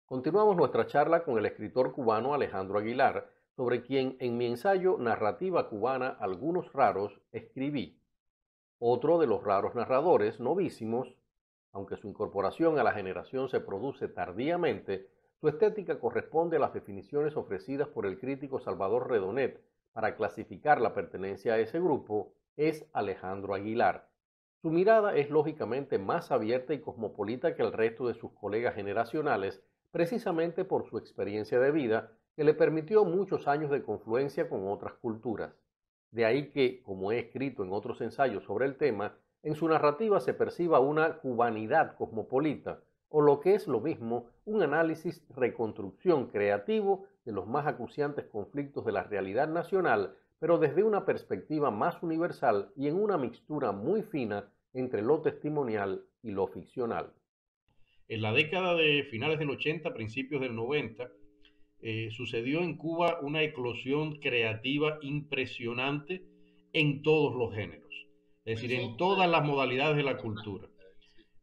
Continuamos nuestra charla con el escritor cubano Alejandro Aguilar, sobre quien en mi ensayo Narrativa cubana, algunos raros, escribí. Otro de los raros narradores, novísimos, aunque su incorporación a la generación se produce tardíamente, su estética corresponde a las definiciones ofrecidas por el crítico Salvador Redonet para clasificar la pertenencia a ese grupo, es Alejandro Aguilar. Su mirada es lógicamente más abierta y cosmopolita que el resto de sus colegas generacionales, precisamente por su experiencia de vida que le permitió muchos años de confluencia con otras culturas. De ahí que, como he escrito en otros ensayos sobre el tema, en su narrativa se perciba una cubanidad cosmopolita, o lo que es lo mismo, un análisis reconstrucción creativo de los más acuciantes conflictos de la realidad nacional, pero desde una perspectiva más universal y en una mixtura muy fina entre lo testimonial y lo ficcional. En la década de finales del 80, principios del 90, sucedió en Cuba una eclosión creativa impresionante en todos los géneros, es decir, en todas las modalidades de la cultura.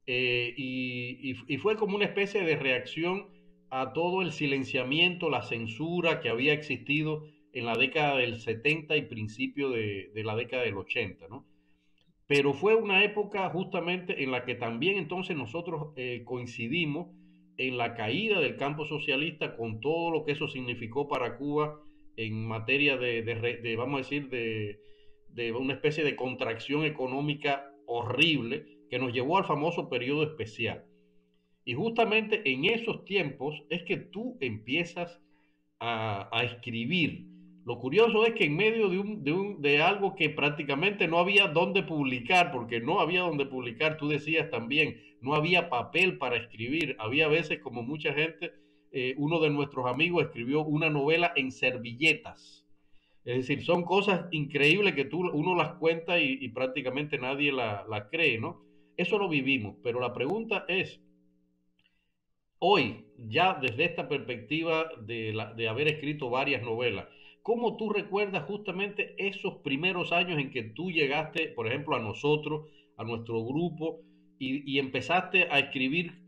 Y fue como una especie de reacción a todo el silenciamiento, la censura que había existido en la década del 70 y principio de la década del 80, ¿no? Pero fue una época justamente en la que también entonces nosotros coincidimos en la caída del campo socialista con todo lo que eso significó para Cuba en materia vamos a decir, de una especie de contracción económica horrible que nos llevó al famoso periodo especial. Y justamente en esos tiempos es que tú empiezas a escribir. Lo curioso es que en medio de algo que prácticamente no había dónde publicar, porque no había dónde publicar, tú decías también, no había papel para escribir. Había veces, como mucha gente, uno de nuestros amigos escribió una novela en servilletas. Es decir, son cosas increíbles que uno las cuenta y prácticamente nadie la cree, ¿no? Eso lo vivimos, pero la pregunta es, hoy, ya desde esta perspectiva de haber escrito varias novelas, ¿cómo tú recuerdas justamente esos primeros años en que tú llegaste, por ejemplo, a nosotros, a nuestro grupo, y empezaste a escribir,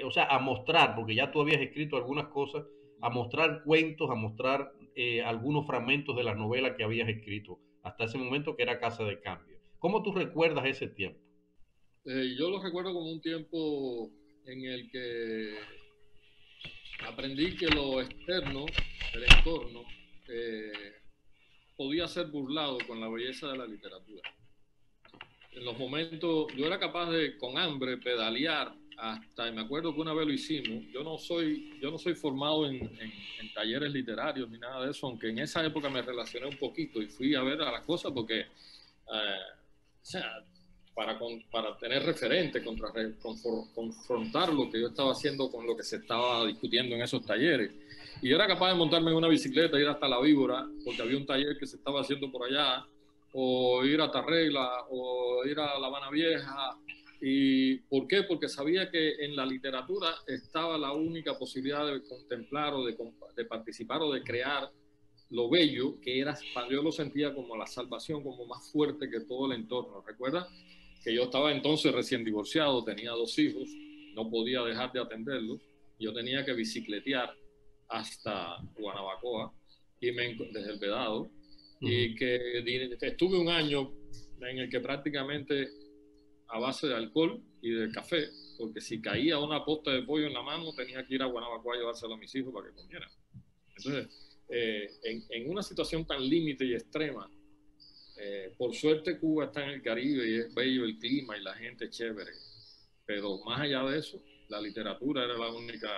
o sea, a mostrar, porque ya tú habías escrito algunas cosas, a mostrar cuentos, a mostrar algunos fragmentos de las novelas que habías escrito hasta ese momento, que era Casa de Cambio? ¿Cómo tú recuerdas ese tiempo? Yo lo recuerdo como un tiempo en el que aprendí que lo externo, el entorno, eh, podía ser burlado con la belleza de la literatura. En los momentos, yo era capaz de, con hambre, pedalear hasta, y me acuerdo que una vez lo hicimos. Yo no soy formado en talleres literarios ni nada de eso, aunque en esa época me relacioné un poquito y fui a ver a las cosas porque, o sea, para tener referente, confrontar lo que yo estaba haciendo con lo que se estaba discutiendo en esos talleres. Y yo era capaz de montarme en una bicicleta, ir hasta La Víbora, porque había un taller que se estaba haciendo por allá, o ir a Tarregla, o ir a La Habana Vieja. ¿Y por qué? Porque sabía que en la literatura estaba la única posibilidad de contemplar o de participar o de crear lo bello, que era, yo lo sentía como la salvación, como más fuerte que todo el entorno. ¿Recuerda? Que yo estaba entonces recién divorciado, tenía 2 hijos, no podía dejar de atenderlos, yo tenía que bicicletear hasta Guanabacoa desde el Vedado, y que estuve un año en el que prácticamente a base de alcohol y de café, porque si caía una posta de pollo en la mano tenía que ir a Guanabacoa a llevárselo a mis hijos para que comieran. Entonces, en una situación tan límite y extrema, por suerte Cuba está en el Caribe y es bello el clima y la gente es chévere, pero más allá de eso, la literatura era la única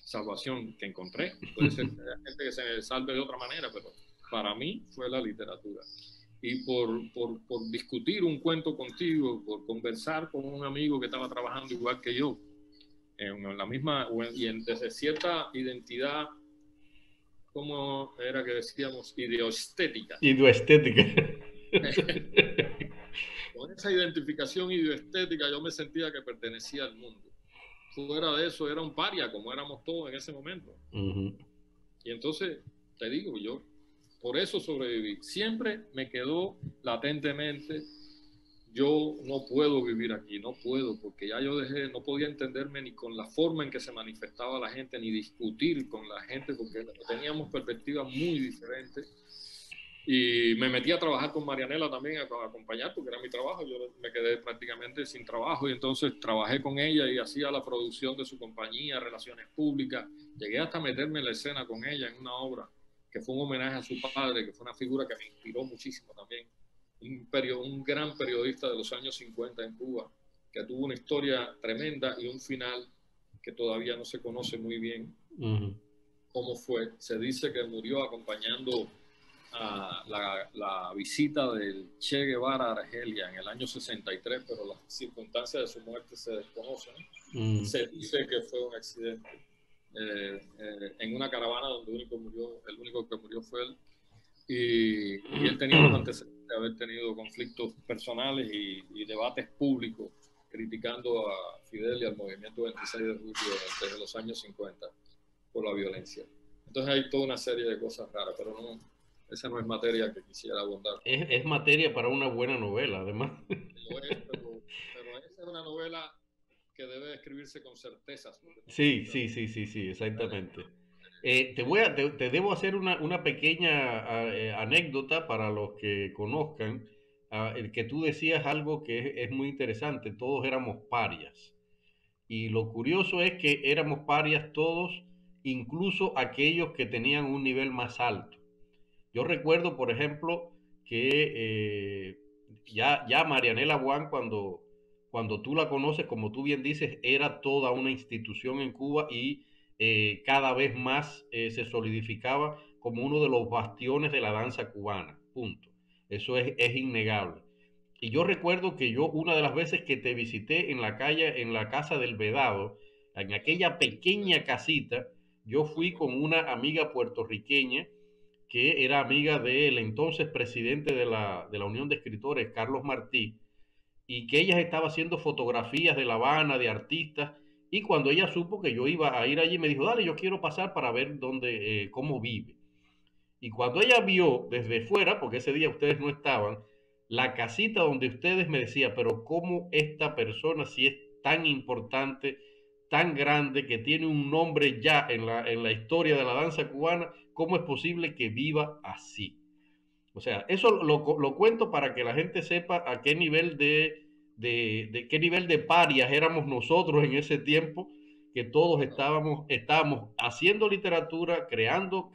salvación que encontré. Puede ser que haya gente que se salve de otra manera, pero para mí fue la literatura. Y por discutir un cuento contigo, por conversar con un amigo que estaba trabajando igual que yo, en la misma, desde cierta identidad, ¿cómo era que decíamos? Ideoestética. Ideoestética. Con esa identificación ideoestética yo me sentía que pertenecía al mundo. Fuera de eso era un paria, como éramos todos en ese momento. Y entonces, te digo, yo por eso sobreviví. Siempre me quedó latentemente yo no puedo vivir aquí, no puedo, porque ya yo no podía entenderme ni con la forma en que se manifestaba la gente, ni discutir con la gente, porque teníamos perspectivas muy diferentes. Y me metí a trabajar con Marianela también, a acompañar, porque era mi trabajo. Yo me quedé prácticamente sin trabajo y entonces trabajé con ella y hacía la producción de su compañía, relaciones públicas. Llegué hasta meterme en la escena con ella en una obra que fue un homenaje a su padre, que fue una figura que me inspiró muchísimo también. Un gran periodista de los años 50 en Cuba, que tuvo una historia tremenda y un final que todavía no se conoce muy bien cómo fue. Se dice que murió acompañando a la visita del Che Guevara a Argelia en el año 63, pero las circunstancias de su muerte se desconocen. Se dice que fue un accidente en una caravana donde el único que murió fue él. Y él tenía los antecedentes de haber tenido conflictos personales y debates públicos criticando a Fidel y al movimiento 26 de julio desde los años 50 por la violencia. Entonces hay toda una serie de cosas raras, pero no, esa no es materia que quisiera abordar. Es materia para una buena novela, además. Lo es, pero esa es una novela que debe escribirse con certezas. Sí, exactamente. Te debo hacer una pequeña anécdota para los que conozcan. El que tú decías algo que es muy interesante, todos éramos parias. Y lo curioso es que éramos parias todos, incluso aquellos que tenían un nivel más alto. Yo recuerdo, por ejemplo, que ya Marianela Juan, cuando tú la conoces, como tú bien dices, era toda una institución en Cuba y cada vez más se solidificaba como uno de los bastiones de la danza cubana. Punto. Eso es innegable. Y yo recuerdo que yo una de las veces que te visité en la casa del Vedado, en aquella pequeña casita, yo fui con una amiga puertorriqueña que era amiga del entonces presidente de la Unión de Escritores, Carlos Martí, y que ella estaba haciendo fotografías de La Habana, de artistas, y cuando ella supo que yo iba a ir allí, me dijo, dale, yo quiero pasar para ver cómo vive. Y cuando ella vio desde fuera, porque ese día ustedes no estaban, la casita donde ustedes me decía, pero cómo esta persona, si es tan importante, tan grande, que tiene un nombre ya en la historia de la danza cubana, ¿cómo es posible que viva así? O sea, eso lo cuento para que la gente sepa a qué nivel de qué nivel de parias éramos nosotros en ese tiempo, que todos estábamos haciendo literatura, creando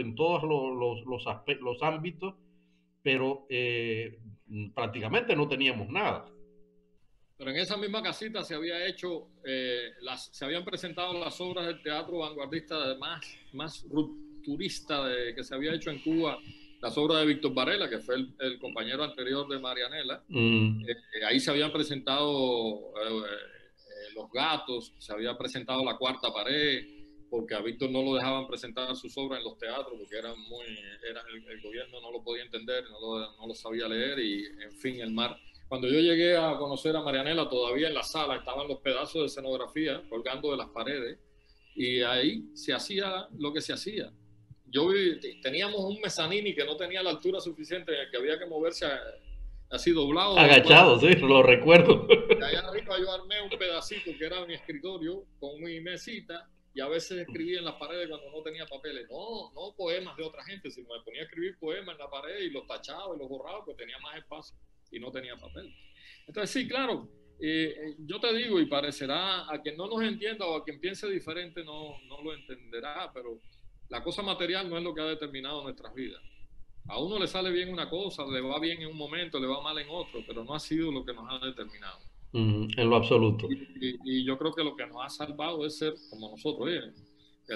en todos los ámbitos, pero prácticamente no teníamos nada. Pero en esa misma casita se había hecho, se habían presentado las obras del teatro vanguardista más rupturista que se había hecho en Cuba, las obras de Víctor Varela, que fue el compañero anterior de Marianela. Ahí se habían presentado Los Gatos, se había presentado La Cuarta Pared, porque a Víctor no lo dejaban presentar sus obras en los teatros, porque el gobierno no lo podía entender, no lo sabía leer, y en fin, el mar. Cuando yo llegué a conocer a Marianela, todavía en la sala estaban los pedazos de escenografía colgando de las paredes, y ahí se hacía lo que se hacía. Teníamos un mezzanini que no tenía la altura suficiente, en el que había que moverse así doblado. Agachado, sí, lo recuerdo. Y allá arriba yo armé un pedacito que era mi escritorio con mi mesita, y a veces escribía en las paredes cuando no tenía papeles. No poemas de otra gente, sino me ponía a escribir poemas en la pared y los tachaba y los borraba porque tenía más espacio y no tenía papel. Entonces sí, claro, yo te digo, y parecerá a quien no nos entienda o a quien piense diferente no lo entenderá, pero la cosa material no es lo que ha determinado nuestras vidas. A uno le sale bien una cosa, le va bien en un momento, le va mal en otro, pero no ha sido lo que nos ha determinado. En lo absoluto. Y yo creo que lo que nos ha salvado es ser como nosotros.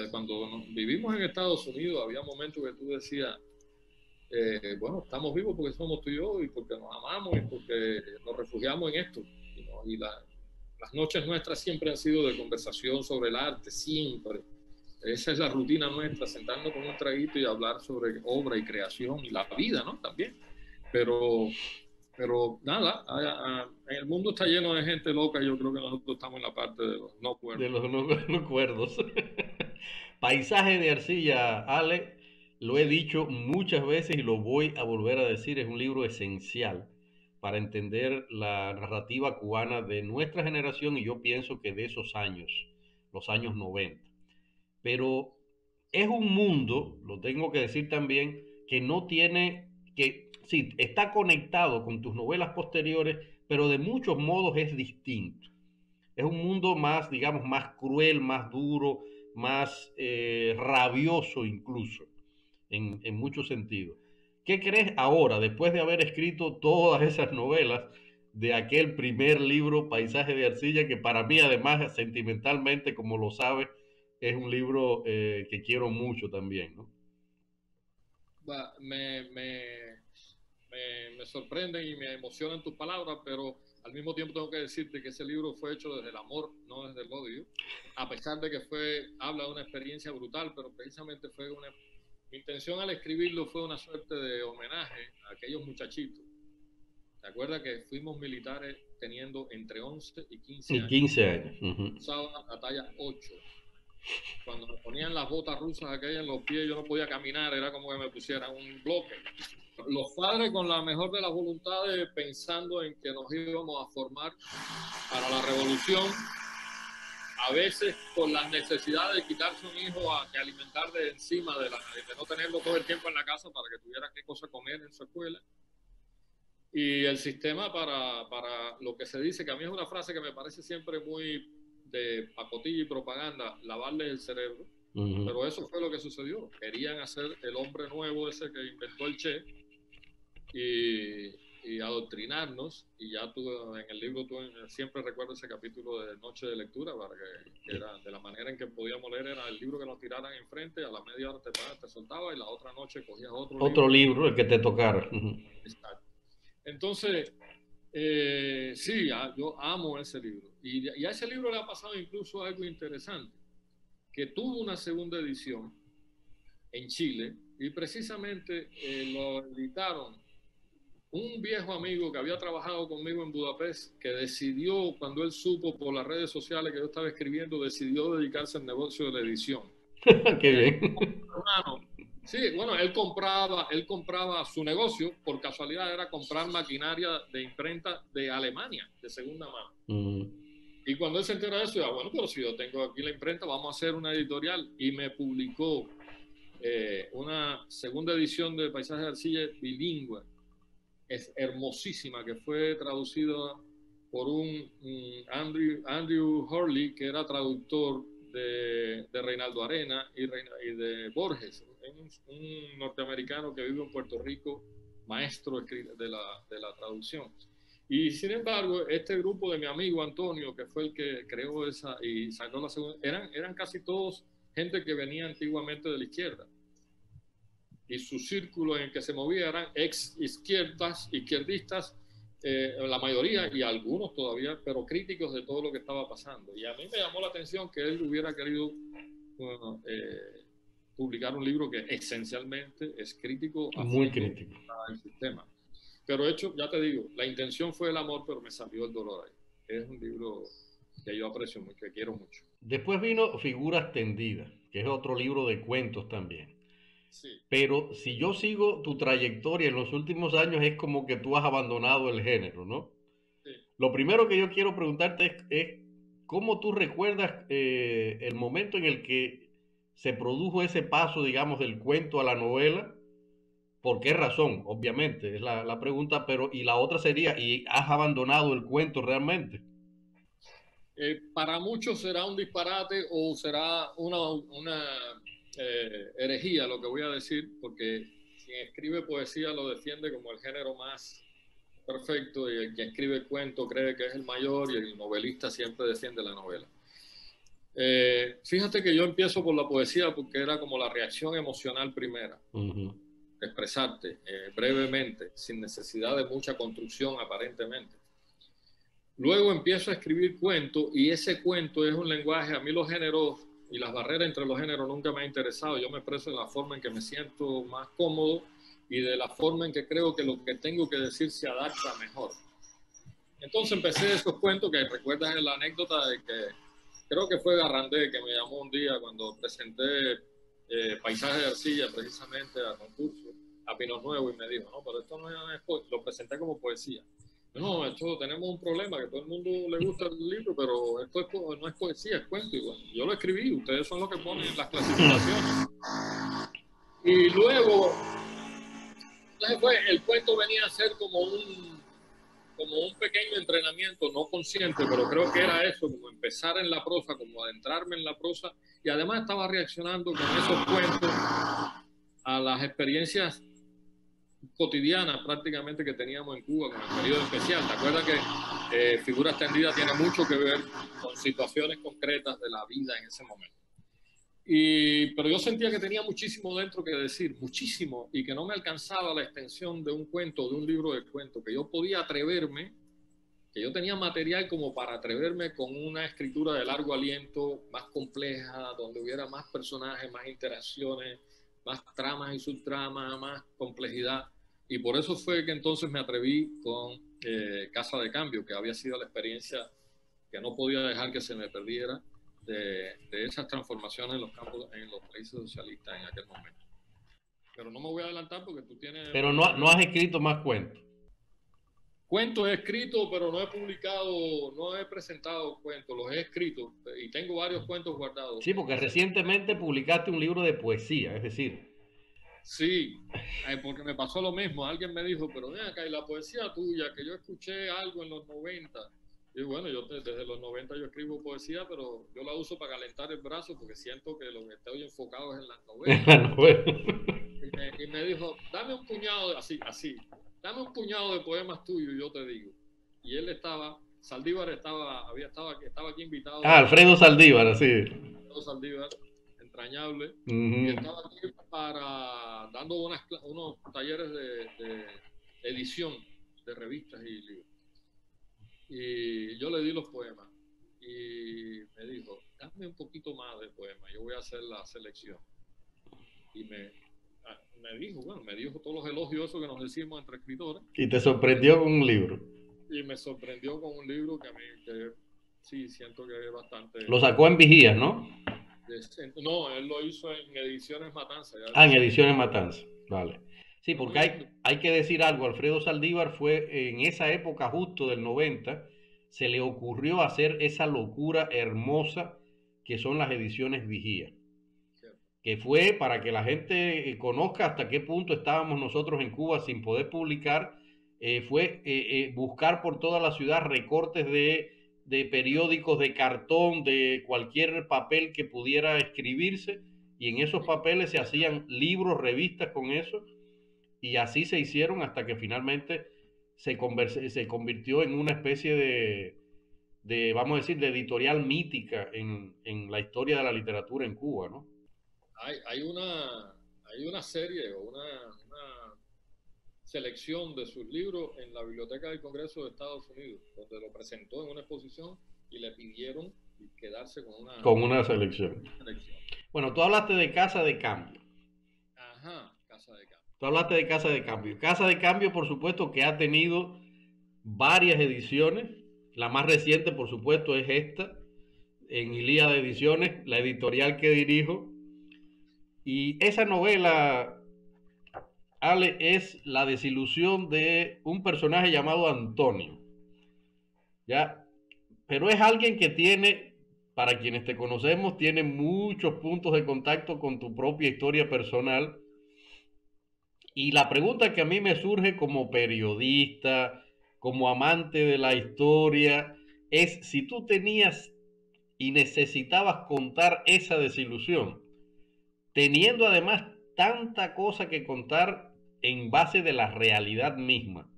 Cuando vivimos en Estados Unidos había momentos que tú decías, bueno, estamos vivos porque somos tú y yo, y porque nos amamos, y porque nos refugiamos en esto. Y las noches nuestras siempre han sido de conversación sobre el arte, siempre. Esa es la rutina nuestra, sentarnos con un traguito y hablar sobre obra y creación y la vida, ¿no? También. Pero nada, el mundo está lleno de gente loca y yo creo que nosotros estamos en la parte de los no cuerdos. De los no cuerdos. Paisaje de arcilla, Ale, lo he dicho muchas veces y lo voy a volver a decir, es un libro esencial para entender la narrativa cubana de nuestra generación y yo pienso que de esos años, los años 90. Pero es un mundo, lo tengo que decir también, que no tiene, que sí, está conectado con tus novelas posteriores, pero de muchos modos es distinto. Es un mundo más, digamos, más cruel, más duro, más rabioso incluso, en muchos sentidos. ¿Qué crees ahora, después de haber escrito todas esas novelas de aquel primer libro, Paisaje de Arcilla, que para mí además sentimentalmente, como lo sabes, es un libro que quiero mucho también, ¿no? Me sorprenden y me emocionan tus palabras, pero al mismo tiempo tengo que decirte que ese libro fue hecho desde el amor, no desde el odio, a pesar de que habla de una experiencia brutal, pero precisamente mi intención al escribirlo fue una suerte de homenaje a aquellos muchachitos. ¿Te acuerdas que fuimos militares teniendo entre 11 y 15 años? 15 años. Usaba la talla 8. Cuando me ponían las botas rusas aquellas en los pies, yo no podía caminar, era como que me pusieran un bloque. Los padres, con la mejor de las voluntades, pensando en que nos íbamos a formar para la revolución, a veces por las necesidades de quitarse un hijo que alimentar de encima, de no tenerlo todo el tiempo en la casa para que tuviera qué cosa comer en su escuela. Y el sistema para lo que se dice, que a mí es una frase que me parece siempre muy de pacotilla y propaganda, lavarles el cerebro. Pero eso fue lo que sucedió. Querían hacer el hombre nuevo ese que inventó el Che y adoctrinarnos. Y ya tú en el libro tú siempre recuerdas ese capítulo de Noche de Lectura, para que era de la manera en que podíamos leer, era el libro que nos tiraran enfrente, a la media hora te soltaba y la otra noche cogías otro libro, el que te tocara. Exacto. Entonces, sí, yo amo ese libro. Y a ese libro le ha pasado incluso algo interesante, que tuvo una segunda edición en Chile y precisamente lo editaron un viejo amigo que había trabajado conmigo en Budapest, que decidió, cuando él supo por las redes sociales que yo estaba escribiendo, decidió dedicarse al negocio de la edición. Qué bien. Hermano, sí, bueno, él compraba su negocio, por casualidad era comprar maquinaria de imprenta de Alemania, de segunda mano. Y cuando él se enteró de eso, yo, bueno, pero si yo tengo aquí la imprenta, vamos a hacer una editorial. Y me publicó una segunda edición de Paisaje de Arcilla bilingüe. Es hermosísima, que fue traducida por un Andrew Hurley, que era traductor de Reinaldo Arena y de Borges, un norteamericano que vive en Puerto Rico, maestro de la traducción. Y sin embargo, este grupo de mi amigo Antonio, que fue el que creó esa y sacó la segunda, eran casi todos gente que venía antiguamente de la izquierda. Y su círculo en el que se movía eran izquierdistas, la mayoría, y algunos todavía, pero críticos de todo lo que estaba pasando. Y a mí me llamó la atención que él hubiera querido publicar un libro que esencialmente es crítico muy crítico al sistema. Pero hecho, ya te digo, la intención fue el amor, pero me salió el dolor ahí. Es un libro que yo aprecio mucho, que quiero mucho. Después vino Figuras Tendidas, que es otro libro de cuentos también. Sí. Pero si yo sigo tu trayectoria en los últimos años, es como que tú has abandonado el género, ¿no? Sí. Lo primero que yo quiero preguntarte es ¿cómo tú recuerdas el momento en el que se produjo ese paso, digamos, del cuento a la novela? ¿Por qué razón? Obviamente, es la pregunta, pero y la otra sería, ¿y has abandonado el cuento realmente? Para muchos será un disparate o será una herejía lo que voy a decir, porque quien escribe poesía lo defiende como el género más perfecto y el que escribe cuento cree que es el mayor y el novelista siempre defiende la novela. Fíjate que yo empiezo por la poesía porque era como la reacción emocional primera. Expresarte brevemente, sin necesidad de mucha construcción aparentemente. Luego empiezo a escribir cuentos y ese cuento es un lenguaje, a mí los géneros y las barreras entre los géneros nunca me ha interesado. Yo me expreso de la forma en que me siento más cómodo y de la forma en que creo que lo que tengo que decir se adapta mejor. Entonces empecé esos cuentos que recuerdas la anécdota de que creo que fue Garrandé que me llamó un día cuando presenté Paisaje de Arcilla precisamente a concurso, a Pinos Nuevo, y me dijo, no, pero esto no es, lo presenté como poesía. No, esto tenemos un problema, que todo el mundo le gusta el libro, pero esto no es poesía, es cuento. Y bueno, yo lo escribí, ustedes son los que ponen las clasificaciones. Y luego, el cuento venía a ser como un pequeño entrenamiento, no consciente, pero creo que era eso, como empezar en la prosa, como adentrarme en la prosa, y además estaba reaccionando con esos cuentos a las experiencias cotidianas prácticamente que teníamos en Cuba con el periodo especial. ¿Te acuerdas que Figura Extendida tiene mucho que ver con situaciones concretas de la vida en ese momento? Pero yo sentía que tenía muchísimo dentro que decir, muchísimo, y que no me alcanzaba la extensión de un cuento, de un libro de cuentos, que yo podía atreverme, que yo tenía material como para atreverme con una escritura de largo aliento, más compleja, donde hubiera más personajes, más interacciones, más tramas y subtramas, más complejidad. Y por eso fue que entonces me atreví con Casa de Cambio, que había sido la experiencia que no podía dejar que se me perdiera, de esas transformaciones en los campos, en los países socialistas en aquel momento. Pero no me voy a adelantar porque tú tienes... Pero no has escrito más cuentos. Cuentos he escrito, pero no he publicado, no he presentado cuentos, los he escrito y tengo varios cuentos guardados. Sí, porque recientemente publicaste un libro de poesía, es decir... Sí, porque me pasó lo mismo. Alguien me dijo, pero ven acá, y la poesía tuya, que yo escuché algo en los 90... Y bueno, yo desde los 90 yo escribo poesía, pero yo la uso para calentar el brazo porque siento que lo que estoy enfocado es en las novelas. Y me dijo, dame un puñado, así, dame un puñado de poemas tuyos y yo te digo. Y él Saldívar estaba aquí invitado. Alfredo Saldívar, sí. Alfredo Saldívar, entrañable. Y estaba aquí dando unos talleres de edición de revistas y libros. Y yo le di los poemas y me dijo, dame un poquito más de poemas, yo voy a hacer la selección. Y me dijo todos los elogios que nos decimos entre escritores. Y te sorprendió con un libro. Y me sorprendió con un libro que a mí sí siento que es bastante... Lo sacó en Vigías, ¿no? No, él lo hizo en Ediciones Matanza. En Ediciones Matanza, vale. Sí, porque hay que decir algo, Alfredo Saldívar fue en esa época justo del 90, se le ocurrió hacer esa locura hermosa que son las ediciones Vigía, que fue para que la gente conozca hasta qué punto estábamos nosotros en Cuba sin poder publicar, fue buscar por toda la ciudad recortes de periódicos, de cartón, de cualquier papel que pudiera escribirse, y en esos papeles se hacían libros, revistas con eso. Y así se hicieron hasta que finalmente se convirtió en una especie de, vamos a decir, de editorial mítica en la historia de la literatura en Cuba, ¿no? Hay una serie o una selección de sus libros en la Biblioteca del Congreso de Estados Unidos, donde lo presentó en una exposición y le pidieron quedarse con una selección. Bueno, tú hablaste de Casa de Cambio. Ajá, Casa de Cambio. Tú hablaste de Casa de Cambio. Casa de Cambio, por supuesto, que ha tenido varias ediciones. La más reciente, por supuesto, es esta, en Ilíada Ediciones, la editorial que dirijo. Y esa novela, Ale, es la desilusión de un personaje llamado Antonio. ¿Ya? Pero es alguien que tiene, para quienes te conocemos, tiene muchos puntos de contacto con tu propia historia personal. Y la pregunta que a mí me surge como periodista, como amante de la historia, es si tú tenías y necesitabas contar esa desilusión, teniendo además tanta cosa que contar en base de la realidad misma.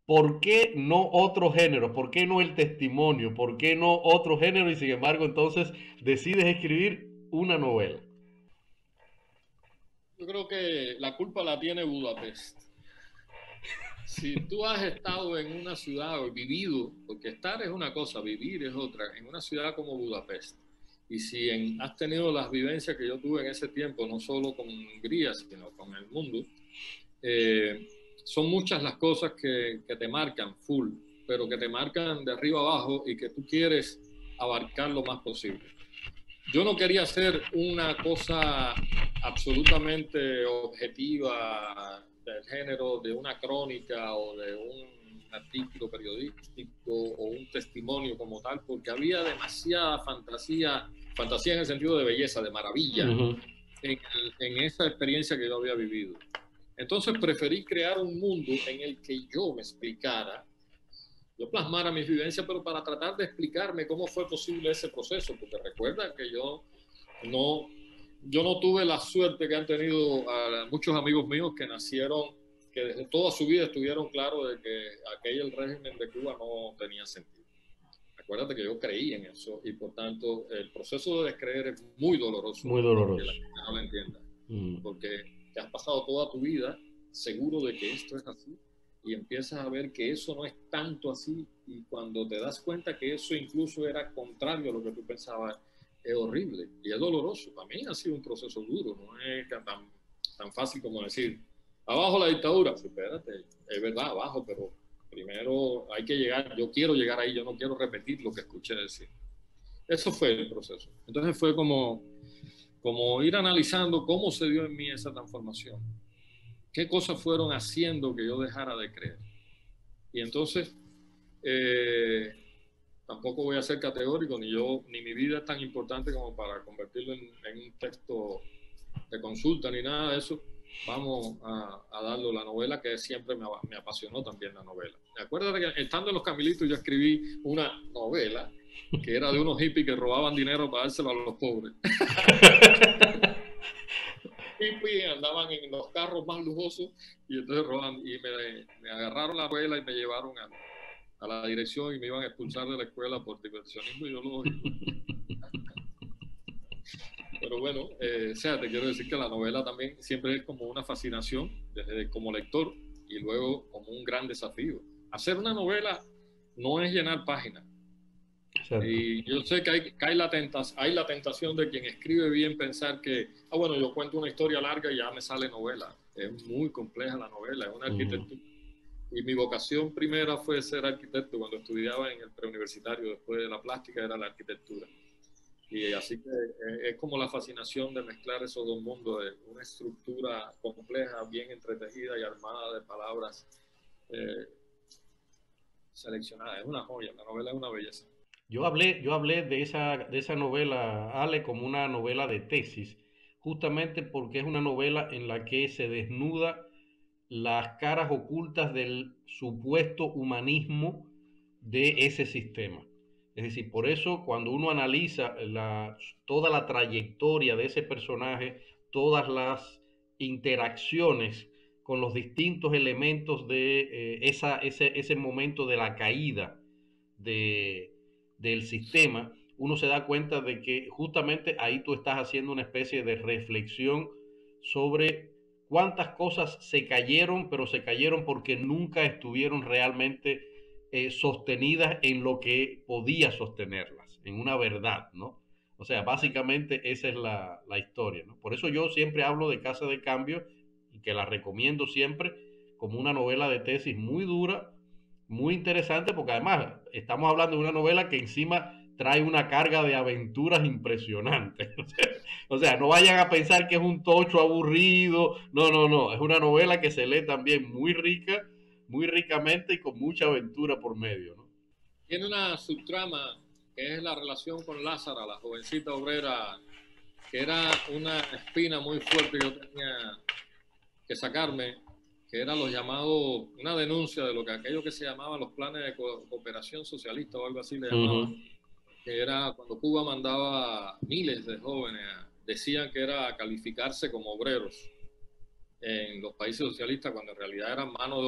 ¿Por qué no otro género? ¿Por qué no el testimonio? ¿Por qué no otro género? Y sin embargo, entonces decides escribir una novela. Yo creo que la culpa la tiene Budapest. Si tú has estado en una ciudad o vivido, porque estar es una cosa, vivir es otra, en una ciudad como Budapest, y si has tenido las vivencias que yo tuve en ese tiempo, no solo con Hungría, sino con el mundo, son muchas las cosas que te marcan full, pero que te marcan de arriba abajo y que tú quieres abarcar lo más posible. Yo no quería hacer una cosa absolutamente objetiva del género de una crónica o de un artículo periodístico o un testimonio como tal, porque había demasiada fantasía en el sentido de belleza, de maravilla, en esa experiencia que yo había vivido. Entonces preferí crear un mundo en el que yo me explicara, yo plasmara mis vivencias, pero para tratar de explicarme cómo fue posible ese proceso, porque recuerda que yo no tuve la suerte que han tenido muchos amigos míos que nacieron, que desde toda su vida estuvieron claros de que aquel régimen de Cuba no tenía sentido. Acuérdate que yo creí en eso y por tanto el proceso de descreer es muy doloroso. Muy doloroso. Que la gente no lo entienda. Porque te has pasado toda tu vida seguro de que esto es así y empiezas a ver que eso no es tanto así y cuando te das cuenta que eso incluso era contrario a lo que tú pensabas, es horrible y es doloroso. Para mí ha sido un proceso duro, no es tan fácil como decir, abajo la dictadura. Pues espérate, es verdad, abajo, pero primero hay que llegar, yo quiero llegar ahí, yo no quiero repetir lo que escuché decir. Eso fue el proceso. Entonces fue como ir analizando cómo se dio en mí esa transformación. ¿Qué cosas fueron haciendo que yo dejara de creer? Y entonces, tampoco voy a ser categórico, ni mi vida es tan importante como para convertirlo en un texto de consulta, ni nada de eso. Vamos a darle la novela, que siempre me apasionó también la novela. Me acuerdo de que estando en Los Camilitos yo escribí una novela que era de unos hippies que robaban dinero para dárselo a los pobres. Hippies andaban en los carros más lujosos y entonces roban, y me agarraron la novela y me llevaron a la dirección y me iban a expulsar de la escuela por diversionismo ideológico. Pero bueno, o sea, te quiero decir que la novela también siempre es como una fascinación desde como lector y luego como un gran desafío. Hacer una novela no es llenar páginas. Exacto. Y yo sé que hay la tentación de quien escribe bien pensar que, bueno, yo cuento una historia larga y ya me sale novela. Es muy compleja la novela, es una arquitectura. Y mi vocación primera fue ser arquitecto cuando estudiaba en el preuniversitario, después de la plástica era la arquitectura. Y así que es como la fascinación de mezclar esos dos mundos, de una estructura compleja, bien entretejida y armada de palabras seleccionadas. Es una joya, la novela es una belleza. Yo hablé de esa novela, Ale, como una novela de tesis, justamente porque es una novela en la que se desnuda las caras ocultas del supuesto humanismo de ese sistema. Es decir, por eso cuando uno analiza toda la trayectoria de ese personaje, todas las interacciones con los distintos elementos de ese momento de la caída del sistema, uno se da cuenta de que justamente ahí tú estás haciendo una especie de reflexión sobre cuántas cosas se cayeron, pero se cayeron porque nunca estuvieron realmente sostenidas en lo que podía sostenerlas, en una verdad, ¿no? O sea, básicamente esa es la historia, ¿no? Por eso yo siempre hablo de Casa de Cambio y que la recomiendo siempre como una novela de tesis muy dura, muy interesante, porque además estamos hablando de una novela que encima trae una carga de aventuras impresionantes. O sea, no vayan a pensar que es un tocho aburrido. No. Es una novela que se lee también muy rica, muy ricamente y con mucha aventura por medio, ¿no? Tiene una subtrama que es la relación con Lázara, la jovencita obrera, que era una espina muy fuerte que yo tenía que sacarme, que era los llamados, una denuncia de aquello que se llamaban los planes de cooperación socialista o algo así le llamaban, que era cuando Cuba mandaba miles de jóvenes, decían que era calificarse como obreros en los países socialistas cuando en realidad eran mano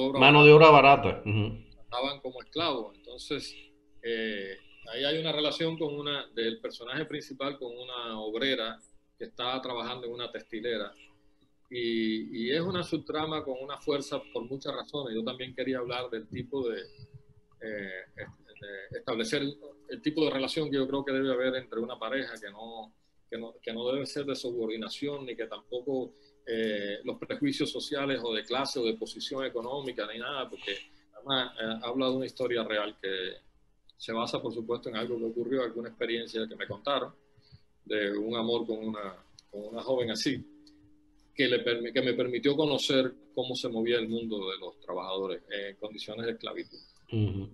de obra barata. Estaban como esclavos. Entonces, ahí hay una relación del personaje principal con una obrera que estaba trabajando en una textilera. Y es una subtrama con una fuerza por muchas razones. Yo también quería hablar del tipo de establecer el tipo de relación que yo creo que debe haber entre una pareja que no debe ser de subordinación ni que tampoco los prejuicios sociales o de clase o de posición económica ni nada, porque además habla de una historia real que se basa por supuesto en algo que ocurrió, alguna experiencia que me contaron de un amor con una joven así. que me permitió conocer cómo se movía el mundo de los trabajadores en condiciones de esclavitud.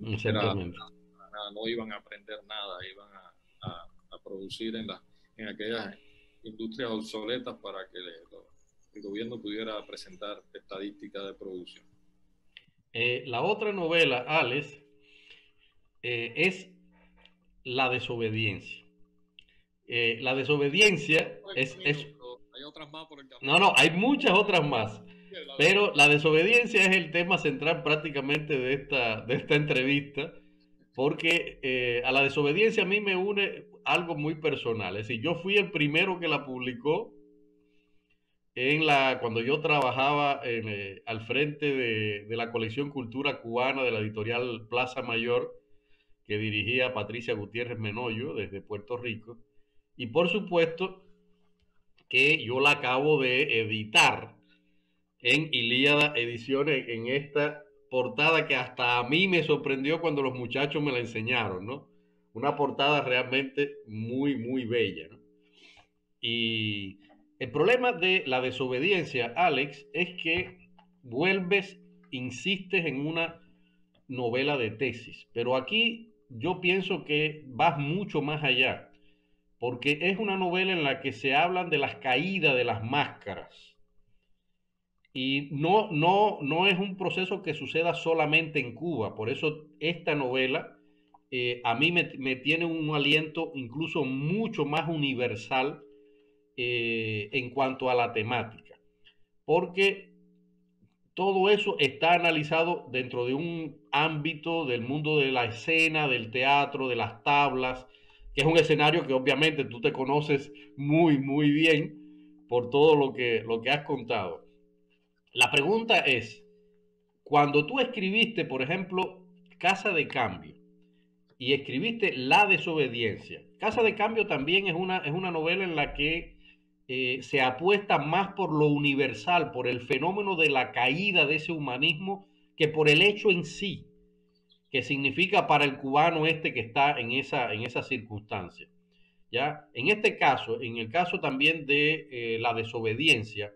Exactamente. No iban a aprender nada, iban a producir en aquellas industrias obsoletas para que el gobierno pudiera presentar estadísticas de producción. La otra novela, Alex, es La desobediencia. La desobediencia es... Hay otras más por el camino. No, hay muchas otras más. Pero la desobediencia es el tema central prácticamente de esta entrevista, porque a la desobediencia a mí me une algo muy personal. Es decir, yo fui el primero que la publicó cuando yo trabajaba al frente de la colección Cultura Cubana de la editorial Plaza Mayor, que dirigía Patricia Gutiérrez Menoyo desde Puerto Rico. Y por supuesto que yo la acabo de editar en Ilíada Ediciones, en esta portada que hasta a mí me sorprendió cuando los muchachos me la enseñaron, ¿no? Una portada realmente muy, muy bella, ¿no? Y el problema de la desobediencia, Alex, es que insistes en una novela de tesis, pero aquí yo pienso que vas mucho más allá, porque es una novela en la que se hablan de las caídas de las máscaras. Y no es un proceso que suceda solamente en Cuba. Por eso esta novela a mí me tiene un aliento incluso mucho más universal en cuanto a la temática. Porque todo eso está analizado dentro de un ámbito del mundo de la escena, del teatro, de las tablas, que es un escenario que obviamente tú te conoces muy, muy bien por todo lo que has contado. La pregunta es, cuando tú escribiste, por ejemplo, Casa de Cambio y escribiste La desobediencia, Casa de Cambio también es una novela en la que se apuesta más por lo universal, por el fenómeno de la caída de ese humanismo, que por el hecho en sí, que significa para el cubano que está en esa circunstancia. ¿Ya? En este caso, en el caso también de La desobediencia,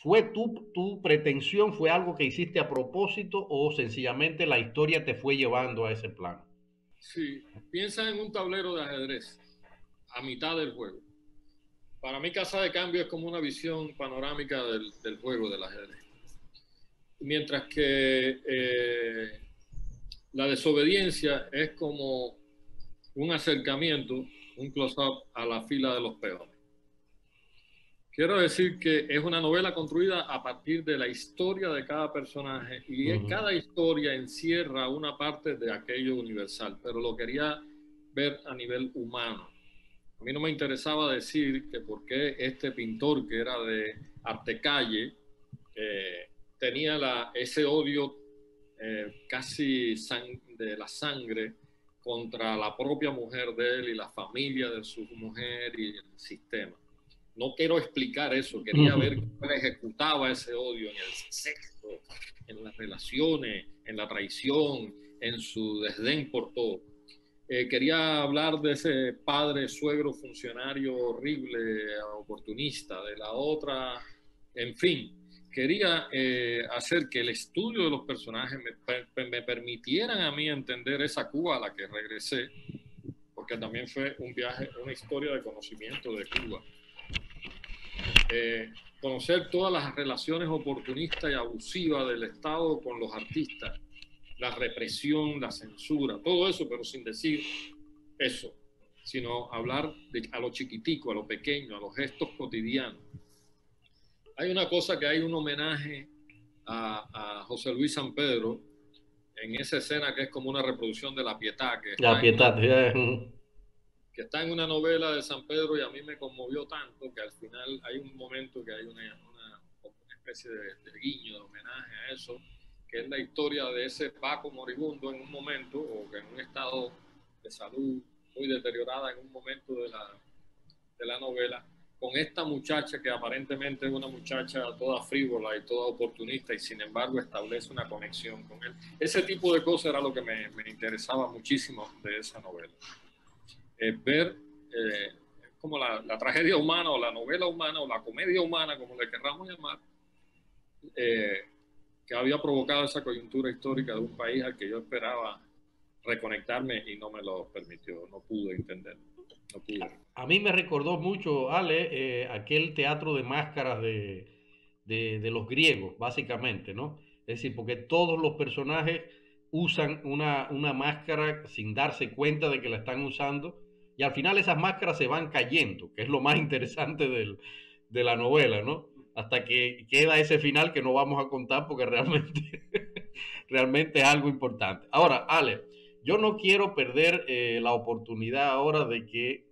¿fue tu pretensión, fue algo que hiciste a propósito o sencillamente la historia te fue llevando a ese plano? Sí, piensa en un tablero de ajedrez a mitad del juego. Para mí Casa de Cambio es como una visión panorámica del juego del ajedrez. Mientras que La desobediencia es como un acercamiento, un close-up a la fila de los peones. Quiero decir que es una novela construida a partir de la historia de cada personaje y cada historia encierra una parte de aquello universal, pero lo quería ver a nivel humano. A mí no me interesaba decir que por qué este pintor que era de Artecalle tenía ese odio casi de la sangre contra la propia mujer de él y la familia de su mujer y el sistema. No quiero explicar eso, quería ver cómo ejecutaba ese odio en el sexo, en las relaciones, en la traición, en su desdén por todo. Quería hablar de ese padre, suegro, funcionario horrible, oportunista, de la otra, en fin. Quería hacer que el estudio de los personajes me permitieran a mí entender esa Cuba a la que regresé, porque también fue un viaje, una historia de conocimiento de Cuba. Conocer todas las relaciones oportunistas y abusivas del Estado con los artistas, la represión, la censura, todo eso, pero sin decir eso, sino hablar a lo chiquitico, a lo pequeño, a los gestos cotidianos. Hay una cosa que hay un homenaje a José Luis San Pedro en esa escena que es como una reproducción de La Pietà, que está en una novela de San Pedro, y a mí me conmovió tanto que al final hay un momento que hay una especie de guiño, de homenaje a eso, que es la historia de ese Paco moribundo en un momento, o que en un estado de salud muy deteriorada en un momento de la novela, con esta muchacha que aparentemente es una muchacha toda frívola y toda oportunista, y sin embargo establece una conexión con él. Ese tipo de cosas era lo que me interesaba muchísimo de esa novela. Ver como la tragedia humana o la novela humana o la comedia humana, como le querramos llamar, que había provocado esa coyuntura histórica de un país al que yo esperaba reconectarme y no me lo permitió, no pude entenderlo. No pude. A mí me recordó mucho, Ale, aquel teatro de máscaras de los griegos, básicamente, ¿no? Es decir, porque todos los personajes usan una máscara sin darse cuenta de que la están usando, y al final esas máscaras se van cayendo, que es lo más interesante de la novela, ¿no? Hasta que queda ese final que no vamos a contar porque realmente, realmente es algo importante. Ahora, Ale, yo no quiero perder la oportunidad ahora de que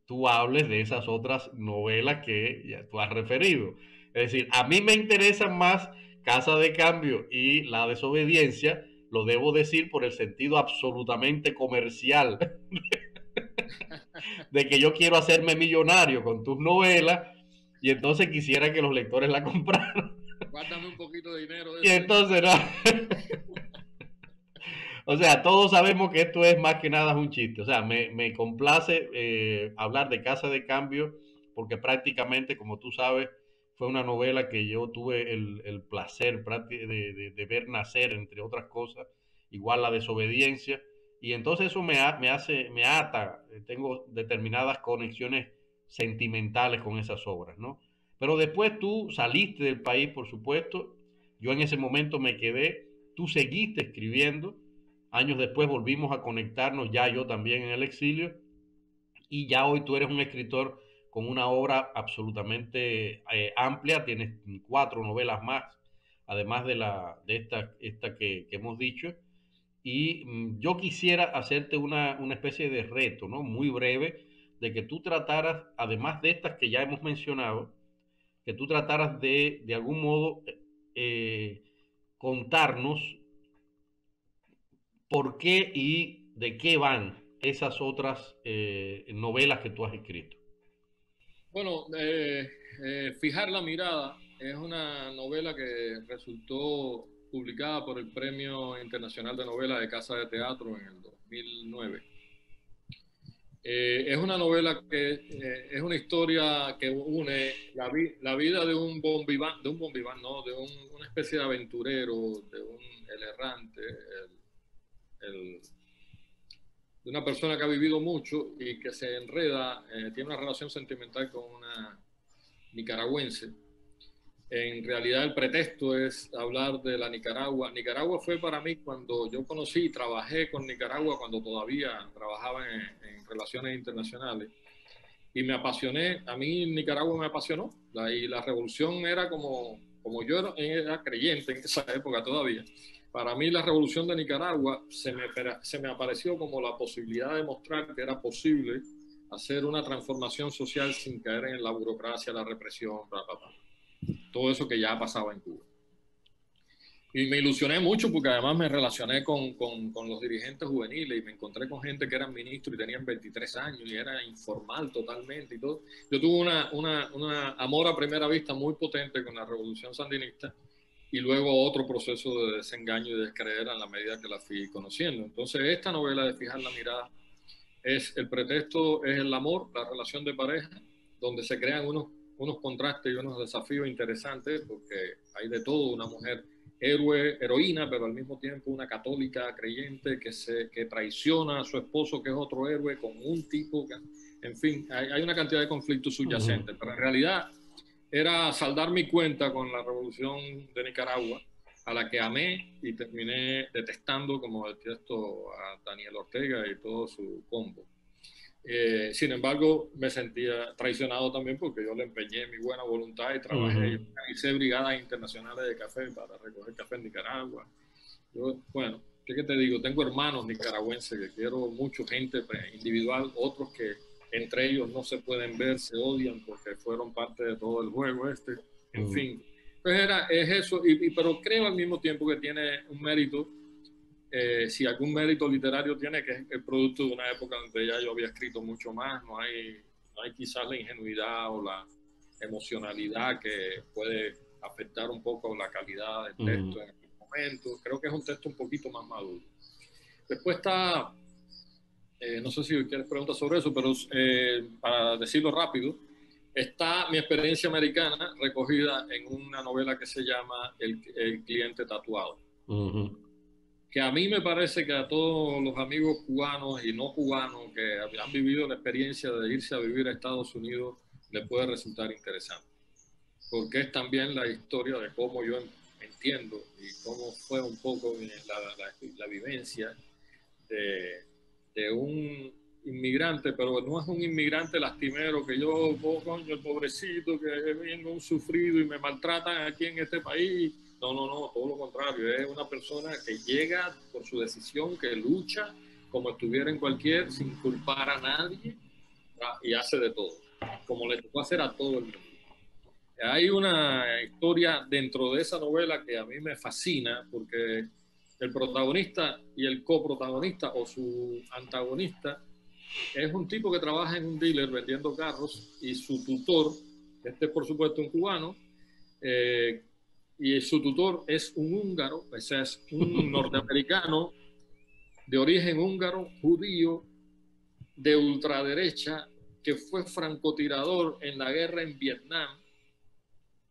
tú hables de esas otras novelas que ya tú has referido. Es decir, a mí me interesan más Casa de Cambio y La Desobediencia, lo debo decir por el sentido absolutamente comercial de que yo quiero hacerme millonario con tus novelas y entonces quisiera que los lectores la compraran. Guárdame un poquito de dinero de Y eso. entonces, no. O sea, todos sabemos que esto es más que nada un chiste. O sea, me complace hablar de Casa de Cambio porque prácticamente, como tú sabes, fue una novela que yo tuve el placer de ver nacer, entre otras cosas, igual La Desobediencia. Y entonces eso me ata, tengo determinadas conexiones sentimentales con esas obras, ¿no? Pero después tú saliste del país, por supuesto. Yo en ese momento me quedé, tú seguiste escribiendo. Años después volvimos a conectarnos, ya yo también en el exilio, y ya hoy tú eres un escritor con una obra absolutamente amplia, tienes 4 novelas más, además de esta que hemos dicho, y yo quisiera hacerte una especie de reto, ¿no? Muy breve, de que tú trataras, además de estas que ya hemos mencionado, que tú trataras de algún modo contarnos por qué y de qué van esas otras novelas que tú has escrito. Bueno, Fijar la mirada es una novela que resultó publicada por el Premio Internacional de Novela de Casa de Teatro en el 2009. Es una novela que es una historia que une la vida de un bombiván, no, una especie de aventurero, el errante, de una persona que ha vivido mucho y que se enreda, tiene una relación sentimental con una nicaragüense. En realidad el pretexto es hablar de la Nicaragua. Nicaragua fue para mí cuando yo conocí y trabajé con Nicaragua, cuando todavía trabajaba en relaciones internacionales. Y me apasioné, a mí Nicaragua me apasionó. Y la revolución era como yo era creyente en esa época todavía. Para mí la revolución de Nicaragua se me apareció como la posibilidad de mostrar que era posible hacer una transformación social sin caer en la burocracia, la represión, bla, bla, bla. Todo eso que ya pasaba en Cuba. Y me ilusioné mucho porque además me relacioné con los dirigentes juveniles y me encontré con gente que eran ministros y tenían 23 años y era informal totalmente y todo. Yo tuve una amor a primera vista muy potente con la revolución sandinista y luego otro proceso de desengaño y descreer a la medida que la fui conociendo. Entonces esta novela de Fijar la mirada es el pretexto, es el amor, la relación de pareja, donde se crean unos contrastes y unos desafíos interesantes porque hay de todo, una mujer héroe, heroína, pero al mismo tiempo una católica creyente que traiciona a su esposo, que es otro héroe, con un tipo que, en fin, hay una cantidad de conflictos subyacentes, pero en realidad era saldar mi cuenta con la revolución de Nicaragua, a la que amé y terminé detestando, como detesto a Daniel Ortega y todo su combo. Sin embargo, me sentía traicionado también porque yo le empeñé mi buena voluntad y trabajé, hice brigadas internacionales de café para recoger café en Nicaragua. Yo, bueno, ¿qué te digo? Tengo hermanos nicaragüenses que quiero mucho, gente individual, otros que entre ellos no se pueden ver, se odian porque fueron parte de todo el juego este, en fin. Pues es eso, pero creo al mismo tiempo que tiene un mérito. Si algún mérito literario tiene, que es el producto de una época donde ya yo había escrito mucho más, no hay quizás la ingenuidad o la emocionalidad que puede afectar un poco la calidad del texto en el momento. Creo que es un texto un poquito más maduro. Después está no sé si quieres preguntar sobre eso, pero para decirlo rápido, está mi experiencia americana recogida en una novela que se llama El cliente tatuado. Que a mí me parece que a todos los amigos cubanos y no cubanos que han vivido la experiencia de irse a vivir a Estados Unidos les puede resultar interesante. Porque es también la historia de cómo yo entiendo y cómo fue un poco la vivencia de un inmigrante, pero no es un inmigrante lastimero que yo, oh, coño, el pobrecito, que vengo un sufrido y me maltratan aquí en este país. No, todo lo contrario, es una persona que llega por su decisión, que lucha como estuviera en cualquier, sin culpar a nadie, y hace de todo, como le tocó hacer a todo el mundo. Hay una historia dentro de esa novela que a mí me fascina, porque el protagonista y el coprotagonista o su antagonista es un tipo que trabaja en un dealer vendiendo carros y su tutor, este es por supuesto un cubano, y su tutor es un húngaro, o sea, es un norteamericano de origen húngaro, judío, de ultraderecha, que fue francotirador en la guerra en Vietnam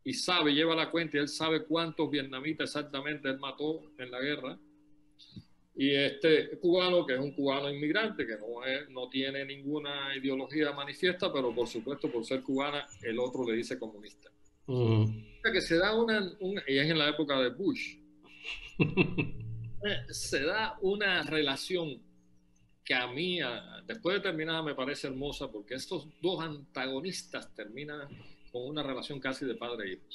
y lleva la cuenta y él sabe cuántos vietnamitas exactamente él mató en la guerra. Y este cubano, que es un cubano inmigrante, que no tiene ninguna ideología manifiesta, pero por supuesto, por ser cubana, el otro le dice comunista. Que se da y es en la época de Bush, se da una relación que a mí, después de terminada, me parece hermosa, porque estos dos antagonistas terminan con una relación casi de padre e hijo.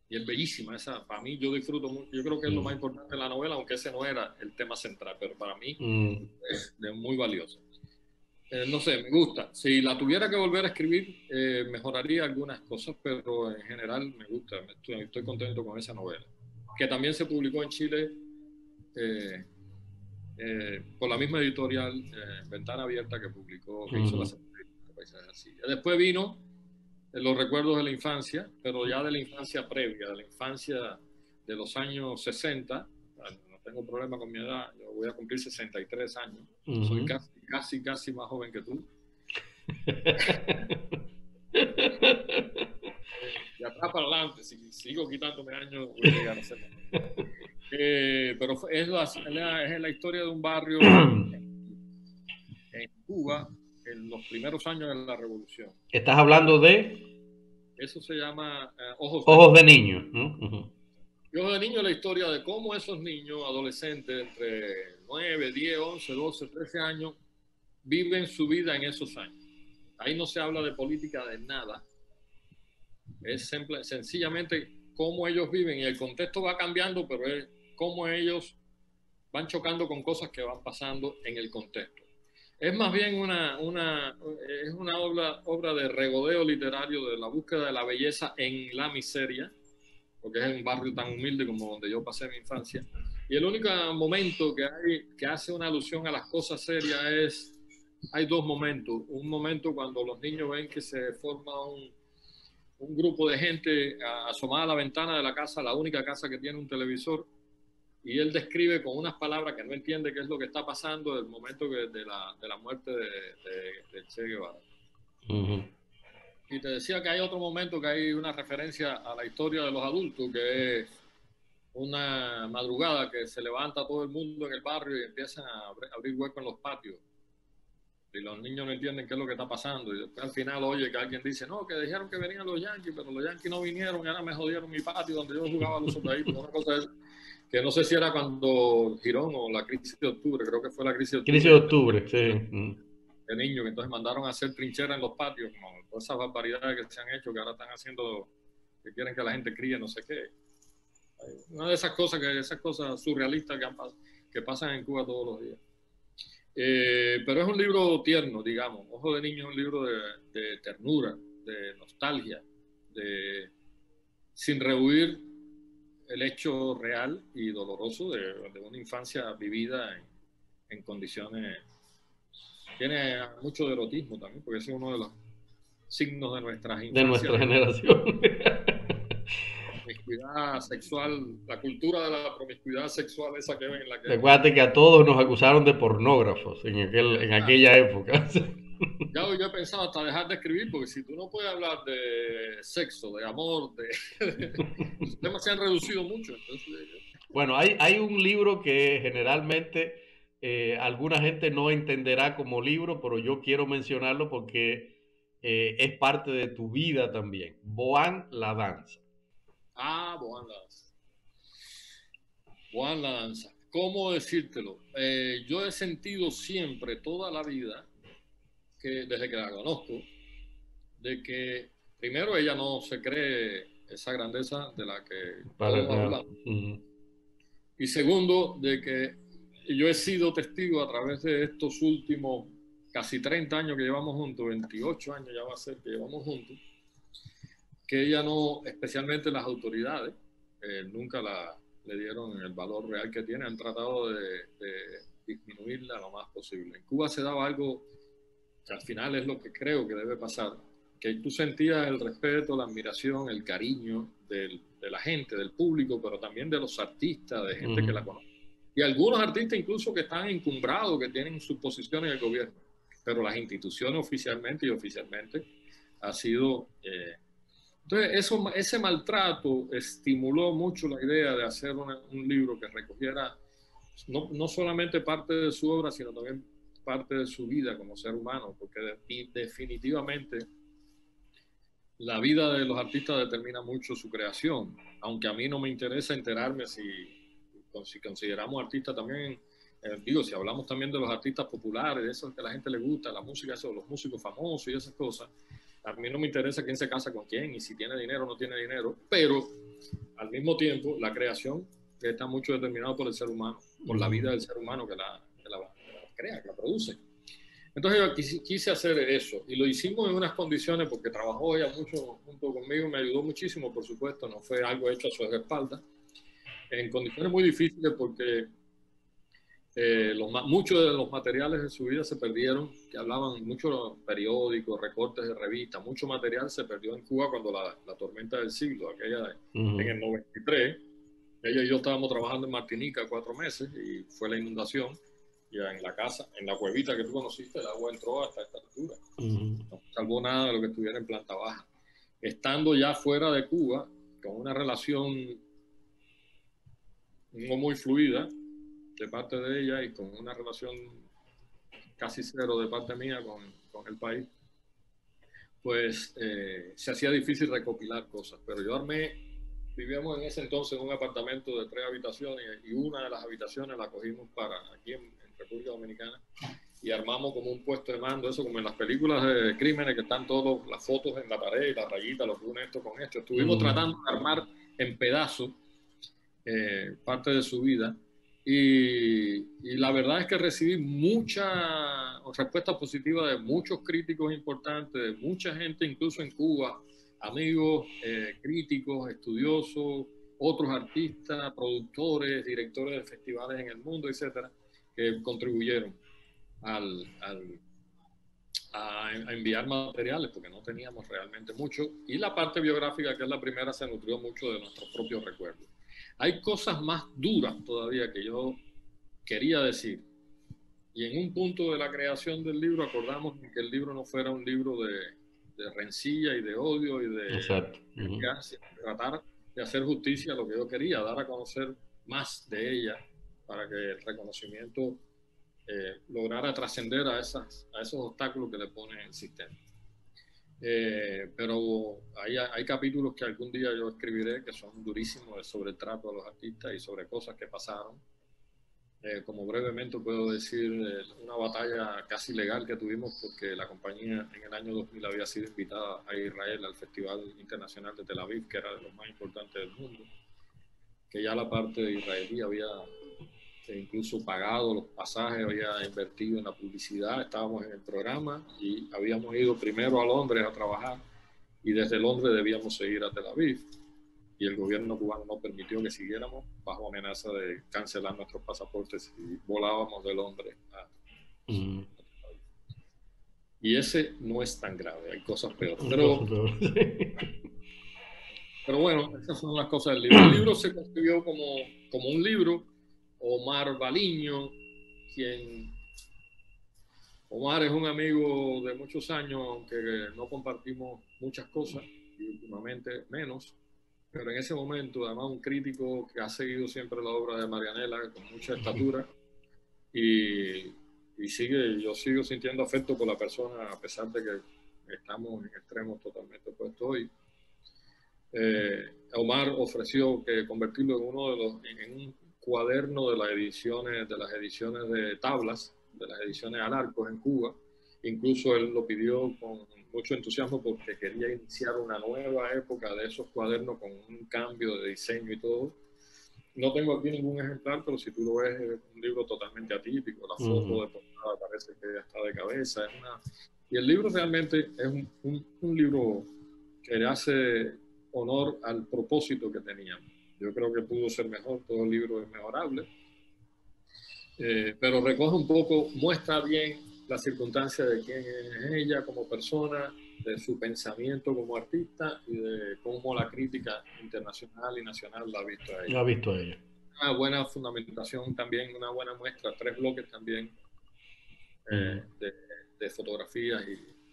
Y es bellísima esa, para mí yo disfruto mucho, yo creo que es lo más importante de la novela, aunque ese no era el tema central, pero para mí es muy valioso. No sé, me gusta. Si la tuviera que volver a escribir, mejoraría algunas cosas, pero en general me gusta, estoy contento con esa novela, que también se publicó en Chile por la misma editorial, Ventana Abierta, que publicó, que hizo la segunda. Después vino Los recuerdos de la infancia, pero ya de la infancia previa, de la infancia de los años 60. No tengo problema con mi edad, yo voy a cumplir 63 años. Soy casi más joven que tú. De atrás para adelante, si sigo quitándome años, voy a llegar a ser más. Pero es la historia de un barrio en Cuba en los primeros años de la revolución. ¿Estás hablando de? Eso se llama Ojos de Niño, ¿no? Y Ojos de Niño es la historia de cómo esos niños, adolescentes, entre 9, 10, 11, 12, 13 años, viven su vida en esos años. Ahí no se habla de política de nada. Es sencillamente cómo ellos viven, y el contexto va cambiando, pero es cómo ellos van chocando con cosas que van pasando en el contexto. Es más bien una obra de regodeo literario de la búsqueda de la belleza en la miseria, porque es un barrio tan humilde como donde yo pasé mi infancia. Y el único momento que hace una alusión a las cosas serias hay dos momentos. Un momento cuando los niños ven que se forma un grupo de gente asomada a la ventana de la casa, la única casa que tiene un televisor, y él describe con unas palabras que no entiende qué es lo que está pasando el momento de la muerte de Che Guevara. Y te decía que hay otro momento que hay una referencia a la historia de los adultos, que es una madrugada que se levanta todo el mundo en el barrio y empiezan a abrir huecos en los patios. Y los niños no entienden qué es lo que está pasando. Y después al final oye que alguien dice, no, que dijeron que venían los Yankees, pero los Yankees no vinieron y ahora me jodieron mi patio donde yo jugaba a los soldaditos. Una cosa es que no sé si era cuando Girón o la crisis de octubre, creo que fue la crisis de octubre. Crisis de octubre, sí. De niños, que entonces mandaron a hacer trincheras en los patios, como todas esas barbaridades que se han hecho, que ahora están haciendo, que quieren que la gente críe no sé qué. Una de esas cosas surrealistas que pasan en Cuba todos los días. Pero es un libro tierno, digamos. Ojo de Niño es un libro de ternura, de nostalgia, sin rehuir el hecho real y doloroso de una infancia vivida en condiciones. Tiene mucho de erotismo también, porque ese es uno de los signos de nuestras infancias. De nuestra generación. promiscuidad sexual, la cultura de la promiscuidad sexual, esa que ven en la que... Recuerda que a todos nos acusaron de pornógrafos en aquella época. Ya yo he pensado hasta dejar de escribir, porque si tú no puedes hablar de sexo, de amor, los temas se han reducido mucho. Entonces, bueno, hay un libro que generalmente alguna gente no entenderá como libro, pero yo quiero mencionarlo porque es parte de tu vida también. Boan la danza. Boan la danza. Boan la danza. ¿Cómo decírtelo? Yo he sentido siempre, toda la vida, que desde que la conozco, de que primero ella no se cree esa grandeza de la que todos hablamos. Y segundo, de que yo he sido testigo a través de estos últimos casi 30 años que llevamos juntos, 28 años ya va a ser que llevamos juntos, que ella no, especialmente las autoridades, nunca le dieron el valor real que tiene, han tratado de disminuirla lo más posible. En Cuba se daba algo que al final es lo que creo que debe pasar, que tú sentías el respeto, la admiración, el cariño de la gente, del público, pero también de los artistas, de gente que la conoce. Y algunos artistas incluso que están encumbrados, que tienen su posición en el gobierno, pero las instituciones oficialmente ha sido... Entonces, ese maltrato estimuló mucho la idea de hacer un libro que recogiera no solamente parte de su obra, sino también parte de su vida como ser humano, porque definitivamente la vida de los artistas determina mucho su creación, aunque a mí no me interesa enterarme si consideramos artistas también, si hablamos también de los artistas populares, de esos que a la gente le gusta, la música, eso, los músicos famosos y esas cosas, a mí no me interesa quién se casa con quién y si tiene dinero o no tiene dinero, pero al mismo tiempo la creación está mucho determinado por el ser humano, por la vida del ser humano que la crea, que la produce. Entonces yo quise hacer eso y lo hicimos en unas condiciones porque trabajó ella mucho junto conmigo, me ayudó muchísimo, por supuesto, no fue algo hecho a su espalda, en condiciones muy difíciles porque muchos de los materiales de su vida se perdieron, que hablaban muchos periódicos, recortes de revistas, mucho material se perdió en Cuba cuando la tormenta del siglo, aquella en el 93, ella y yo estábamos trabajando en Martinica 4 meses y fue la inundación. Ya en la casa, en la cuevita que tú conociste, el agua entró hasta esta altura. No salvó nada de lo que estuviera en planta baja. Estando ya fuera de Cuba, con una relación no muy fluida de parte de ella y con una relación casi cero de parte mía con el país, pues se hacía difícil recopilar cosas. Pero yo vivíamos en ese entonces en un apartamento de 3 habitaciones y una de las habitaciones la cogimos para aquí en República Dominicana y armamos como un puesto de mando, eso como en las películas de crímenes que están todas las fotos en la pared y la rayita, lo que une esto con esto. Estuvimos tratando de armar en pedazos parte de su vida y la verdad es que recibí mucha respuesta positiva de muchos críticos importantes, de mucha gente incluso en Cuba, amigos, críticos, estudiosos, otros artistas, productores, directores de festivales en el mundo, etcétera, que contribuyeron a enviar materiales porque no teníamos realmente mucho y la parte biográfica, que es la primera, se nutrió mucho de nuestros propios recuerdos. Hay cosas más duras todavía que yo quería decir y en un punto de la creación del libro acordamos que el libro no fuera un libro de rencilla y de odio y de tratar de hacer justicia a lo que yo quería, dar a conocer más de ella para que el reconocimiento lograra trascender a esos obstáculos que le pone el sistema. Pero hay capítulos que algún día yo escribiré que son durísimos sobre el trato a los artistas y sobre cosas que pasaron. Como brevemente puedo decir, una batalla casi legal que tuvimos porque la compañía en el año 2000 había sido invitada a Israel al Festival Internacional de Tel Aviv, que era de los más importantes del mundo, que ya la parte israelí había incluso pagado los pasajes, había invertido en la publicidad, estábamos en el programa y habíamos ido primero a Londres a trabajar y desde Londres debíamos seguir a Tel Aviv y el gobierno cubano no permitió que siguiéramos bajo amenaza de cancelar nuestros pasaportes y volábamos de Londres a Tel Aviv. Y ese no es tan grave, hay cosas peores. Pero Pero bueno, esas son las cosas del libro. El libro se concibió como un libro. Omar Baliño, Omar es un amigo de muchos años, aunque no compartimos muchas cosas, y últimamente menos, pero en ese momento, además, un crítico que ha seguido siempre la obra de Marianela con mucha estatura, y yo sigo sintiendo afecto por la persona, a pesar de que estamos en extremos totalmente opuestos hoy. Omar ofreció que convertirlo en un cuaderno de las ediciones de tablas, de las ediciones Alarcos en Cuba. Incluso él lo pidió con mucho entusiasmo porque quería iniciar una nueva época de esos cuadernos con un cambio de diseño y todo. No tengo aquí ningún ejemplar, pero si tú lo ves, es un libro totalmente atípico. La foto de portada parece que ya está de cabeza. Y el libro realmente es un libro que le hace honor al propósito que teníamos. Yo creo que pudo ser mejor, todo el libro es mejorable, pero recoge un poco, muestra bien la circunstancia de quién es ella como persona, de su pensamiento como artista y de cómo la crítica internacional y nacional la ha visto a ella. La ha visto a ella. Una buena fundamentación también, una buena muestra, 3 bloques también de fotografías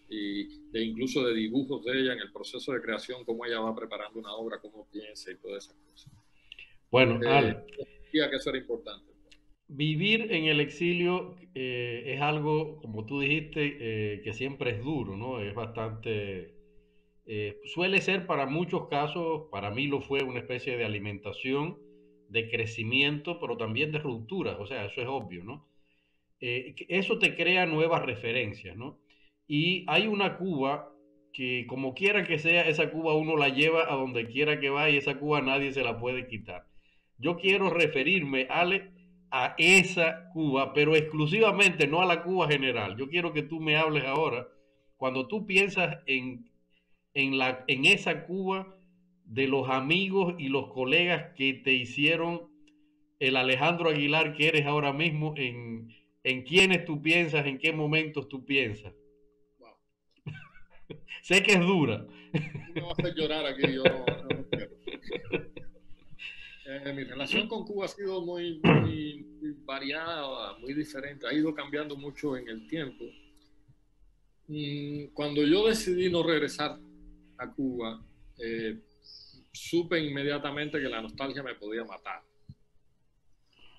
y de incluso de dibujos de ella en el proceso de creación, cómo ella va preparando una obra, cómo piensa y todas esas cosas. Bueno, Ale, decía que eso era importante. Vivir en el exilio es algo, como tú dijiste, que siempre es duro, ¿no? Es bastante... suele ser para muchos casos, para mí lo fue una especie de alimentación, de crecimiento, pero también de rupturas, o sea, eso es obvio, ¿no? Eso te crea nuevas referencias, ¿no? Y hay una Cuba que como quiera que sea, esa Cuba uno la lleva a donde quiera que va y esa Cuba nadie se la puede quitar. Yo quiero referirme, Ale, a esa Cuba, pero exclusivamente, no a la Cuba general. Yo quiero que tú me hables ahora, cuando tú piensas en esa Cuba, de los amigos y los colegas que te hicieron el Alejandro Aguilar que eres ahora mismo, en quiénes tú piensas, en qué momentos tú piensas. Wow. Sé que es dura. Tú me vas a hacer llorar aquí, yo no quiero. Mi relación con Cuba ha sido muy variada, muy diferente, ha ido cambiando mucho en el tiempo. Cuando yo decidí no regresar a Cuba, supe inmediatamente que la nostalgia me podía matar.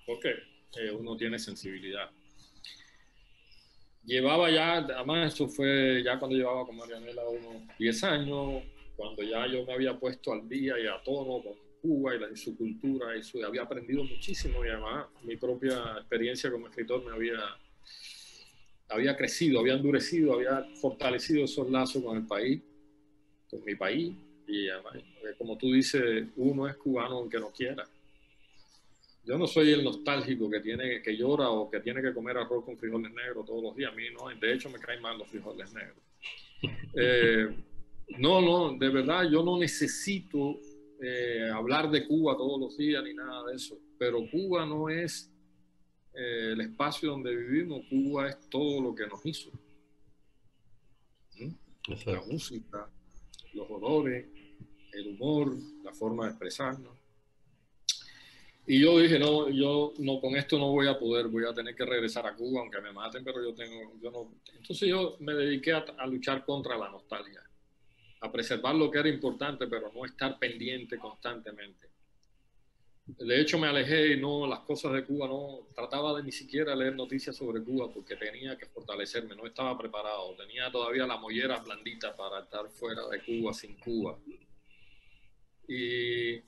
Porque uno tiene sensibilidad. Llevaba ya, además eso fue ya cuando llevaba con Marianela unos 10 años, cuando ya yo me había puesto al día y a tono con Cuba y su cultura, había aprendido muchísimo y además mi propia experiencia como escritor me había crecido, había endurecido, había fortalecido esos lazos con el país, con mi país. Y además, como tú dices, uno es cubano aunque no quiera. Yo no soy el nostálgico que llora o que tiene que comer arroz con frijoles negros todos los días. A mí no, de hecho me caen mal los frijoles negros. No, de verdad yo no necesito hablar de Cuba todos los días ni nada de eso. Pero Cuba no es el espacio donde vivimos. Cuba es todo lo que nos hizo. La música, los olores, el humor, la forma de expresarnos. Y yo dije, no, con esto no voy a poder, voy a tener que regresar a Cuba, aunque me maten, pero yo no. Entonces yo me dediqué a luchar contra la nostalgia, a preservar lo que era importante, pero no estar pendiente constantemente. De hecho, me alejé y las cosas de Cuba, no trataba de ni siquiera leer noticias sobre Cuba porque tenía que fortalecerme, no estaba preparado, tenía todavía la mollera blandita para estar fuera de Cuba, sin Cuba. Y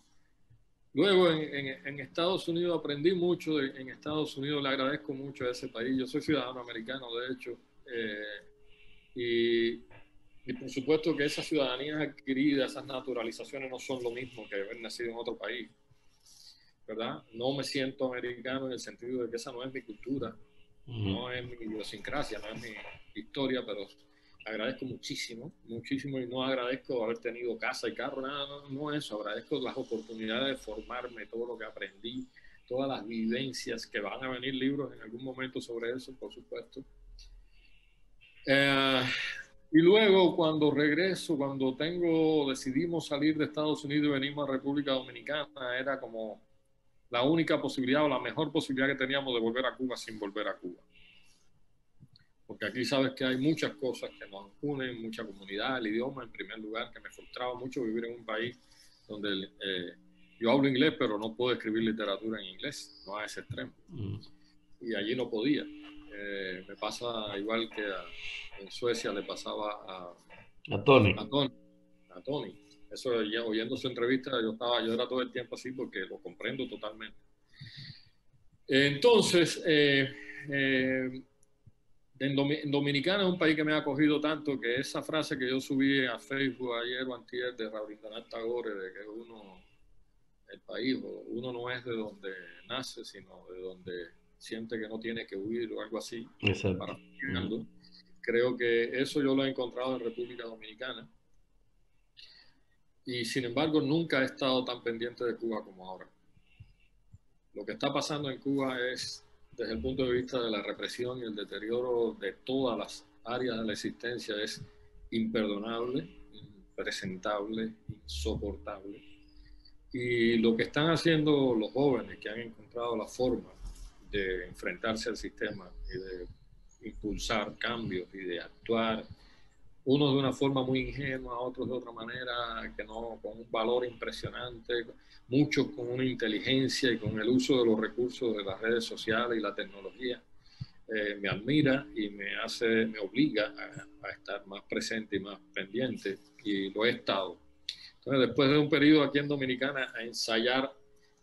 luego en Estados Unidos aprendí mucho, en Estados Unidos le agradezco mucho a ese país, yo soy ciudadano americano de hecho, y por supuesto que esas ciudadanías adquiridas, esas naturalizaciones no son lo mismo que haber nacido en otro país, ¿verdad? No me siento americano en el sentido de que esa no es mi cultura, no es mi idiosincrasia, no es mi historia, pero agradezco muchísimo y no agradezco haber tenido casa y carro, no eso, agradezco las oportunidades de formarme, todo lo que aprendí, todas las vivencias, que van a venir libros en algún momento sobre eso, por supuesto. Y luego cuando regreso, decidimos salir de Estados Unidos y venimos a República Dominicana, era como la única posibilidad o la mejor posibilidad que teníamos de volver a Cuba sin volver a Cuba. Porque aquí sabes que hay muchas cosas que nos unen, mucha comunidad, el idioma en primer lugar, que me frustraba mucho vivir en un país donde yo hablo inglés, pero no puedo escribir literatura en inglés, no a ese extremo. Y allí no podía. Me pasa igual que en Suecia le pasaba a Tony. A Tony. Eso ya oyendo su entrevista, yo era todo el tiempo así porque lo comprendo totalmente. Entonces, en Dominicana es un país que me ha acogido tanto que esa frase que yo subí a Facebook ayer o antier de Rabindranath Tagore, de que el país, uno no es de donde nace, sino de donde siente que no tiene que huir o algo así. Exacto. Creo que eso yo lo he encontrado en República Dominicana. Y sin embargo, nunca he estado tan pendiente de Cuba como ahora. Lo que está pasando en Cuba es, desde el punto de vista de la represión y el deterioro de todas las áreas de la existencia, es imperdonable, impresentable, insoportable. Y lo que están haciendo los jóvenes que han encontrado la forma de enfrentarse al sistema y de impulsar cambios y de actuar, unos de una forma muy ingenua, otros de otra manera, que no, con un valor impresionante, muchos con una inteligencia y con el uso de los recursos de las redes sociales y la tecnología, me admira y me obliga a estar más presente y más pendiente, y lo he estado. Entonces, después de un periodo aquí en Dominicana, a ensayar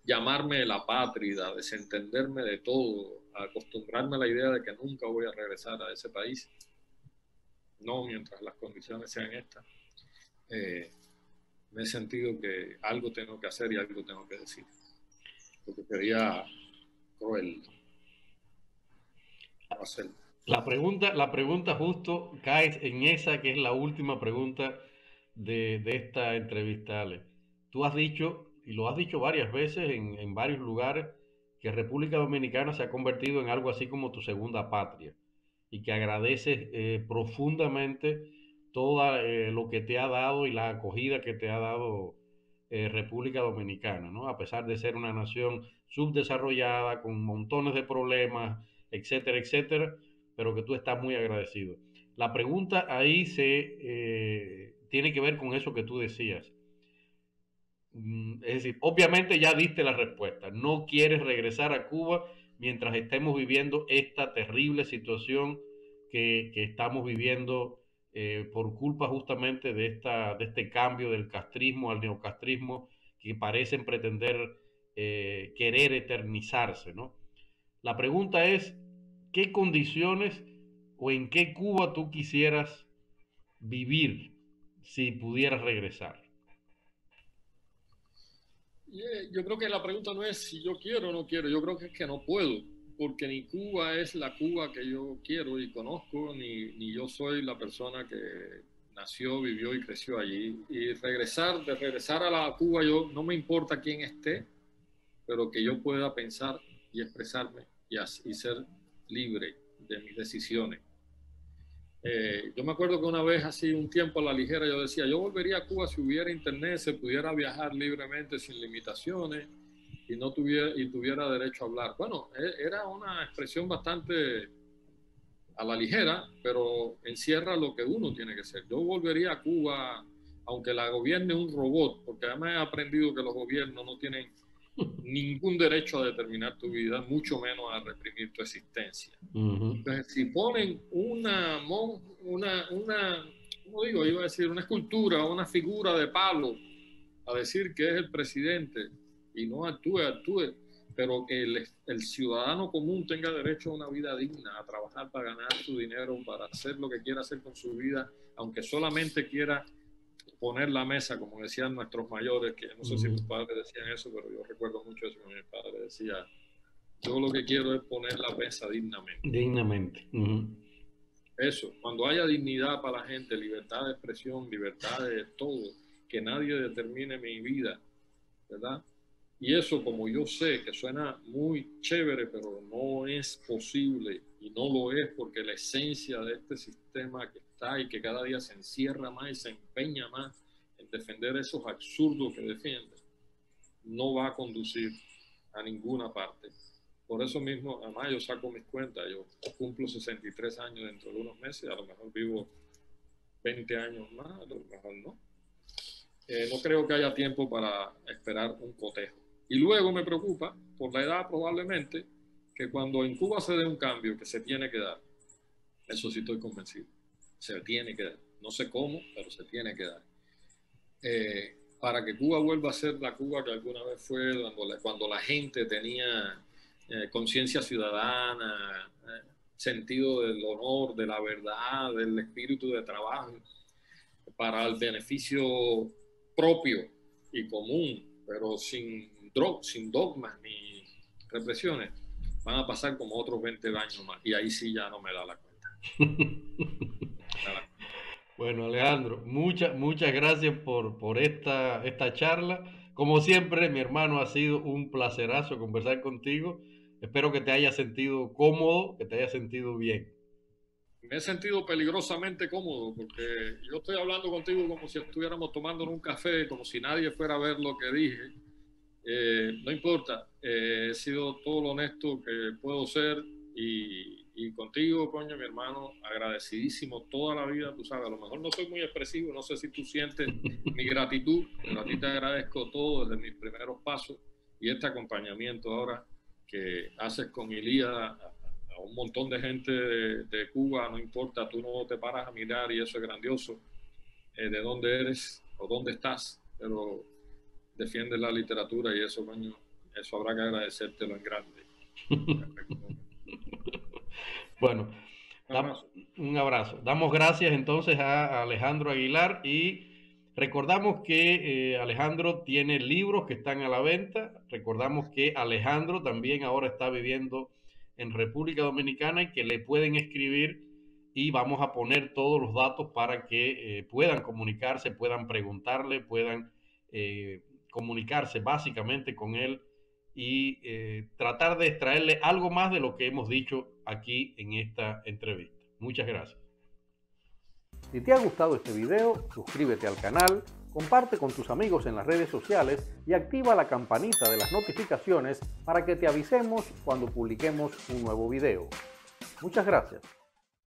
llamarme la apátrida, desentenderme de todo, a acostumbrarme a la idea de que nunca voy a regresar a ese país, no mientras las condiciones sean estas, me he sentido que algo tengo que hacer y algo tengo que decir, porque sería cruel no hacerlo. La pregunta justo cae en esa que es la última pregunta de esta entrevista, Ale. Tú has dicho, y lo has dicho varias veces en varios lugares, que República Dominicana se ha convertido en algo así como tu segunda patria y que agradeces profundamente todo lo que te ha dado y la acogida que te ha dado República Dominicana, ¿no? A pesar de ser una nación subdesarrollada, con montones de problemas, etcétera, etcétera, pero que tú estás muy agradecido. La pregunta ahí tiene que ver con eso que tú decías. Es decir, obviamente ya diste la respuesta. No quieres regresar a Cuba mientras estemos viviendo esta terrible situación que estamos viviendo por culpa justamente de este cambio del castrismo al neocastrismo que parecen pretender querer eternizarse, ¿no? La pregunta es, ¿qué condiciones o en qué Cuba tú quisieras vivir si pudieras regresar? Yo creo que la pregunta no es si yo quiero o no quiero, yo creo que es que no puedo, porque ni Cuba es la Cuba que yo quiero y conozco, ni yo soy la persona que nació, vivió y creció allí. Y de regresar a la Cuba, yo no me importa quién esté, pero que yo pueda pensar y expresarme y ser libre de mis decisiones. Yo me acuerdo que una vez, así un tiempo a la ligera, yo decía, yo volvería a Cuba si hubiera internet, se pudiera viajar libremente sin limitaciones y tuviera derecho a hablar. Bueno, era una expresión bastante a la ligera, pero encierra lo que uno tiene que ser. Yo volvería a Cuba, aunque la gobierne un robot, porque además he aprendido que los gobiernos no tienen ningún derecho a determinar tu vida, mucho menos a reprimir tu existencia. Entonces, si ponen ¿cómo digo? Iba a decir una escultura, una figura de palo, a decir que es el presidente y no actúe, pero que el ciudadano común tenga derecho a una vida digna, a trabajar para ganar su dinero, para hacer lo que quiera hacer con su vida, aunque solamente quiera poner la mesa, como decían nuestros mayores, que no sé si mis padres decían eso, pero yo recuerdo mucho eso que mi padre decía, yo lo que quiero es poner la mesa dignamente. Dignamente. Eso, cuando haya dignidad para la gente, libertad de expresión, libertad de todo, que nadie determine mi vida, ¿verdad? Y eso, como yo sé que suena muy chévere, pero no es posible, y no lo es porque la esencia de este sistema está y que cada día se encierra más y se empeña más en defender esos absurdos que defiende, no va a conducir a ninguna parte. Por eso mismo, además yo saco mis cuentas, yo cumplo 63 años dentro de unos meses, a lo mejor vivo 20 años más, a lo mejor no. No creo que haya tiempo para esperar un cotejo. Y luego me preocupa, por la edad probablemente, que cuando en Cuba se dé un cambio que se tiene que dar, eso sí estoy convencido, se tiene que dar. No sé cómo, pero se tiene que dar. Para que Cuba vuelva a ser la Cuba que alguna vez fue, cuando la gente tenía conciencia ciudadana, sentido del honor, de la verdad, del espíritu de trabajo, para el beneficio propio y común, pero sin dogmas ni represiones, van a pasar como otros 20 años más. Y ahí sí ya no me da la cuenta. Bueno, Alejandro, muchas gracias por esta charla. Como siempre, mi hermano, ha sido un placerazo conversar contigo. Espero que te hayas sentido cómodo, que te hayas sentido bien. Me he sentido peligrosamente cómodo porque yo estoy hablando contigo como si estuviéramos tomando un café, como si nadie fuera a ver lo que dije. No importa, he sido todo lo honesto que puedo ser y contigo, coño, mi hermano, agradecidísimo toda la vida, tú sabes, a lo mejor no soy muy expresivo, no sé si tú sientes mi gratitud, pero a ti te agradezco todo desde mis primeros pasos y este acompañamiento ahora que haces con Ilíada a un montón de gente de Cuba, no importa, tú no te paras a mirar y eso es grandioso, de dónde eres o dónde estás, pero defiendes la literatura y eso, coño, eso habrá que agradecértelo en grande. Bueno, un abrazo. Damos gracias entonces a Alejandro Aguilar y recordamos que Alejandro tiene libros que están a la venta. Recordamos que Alejandro también ahora está viviendo en República Dominicana y que le pueden escribir y vamos a poner todos los datos para que puedan comunicarse, puedan preguntarle, puedan comunicarse básicamente con él y tratar de extraerle algo más de lo que hemos dicho aquí en esta entrevista. Muchas gracias. Si te ha gustado este video, suscríbete al canal, comparte con tus amigos en las redes sociales y activa la campanita de las notificaciones para que te avisemos cuando publiquemos un nuevo video. Muchas gracias.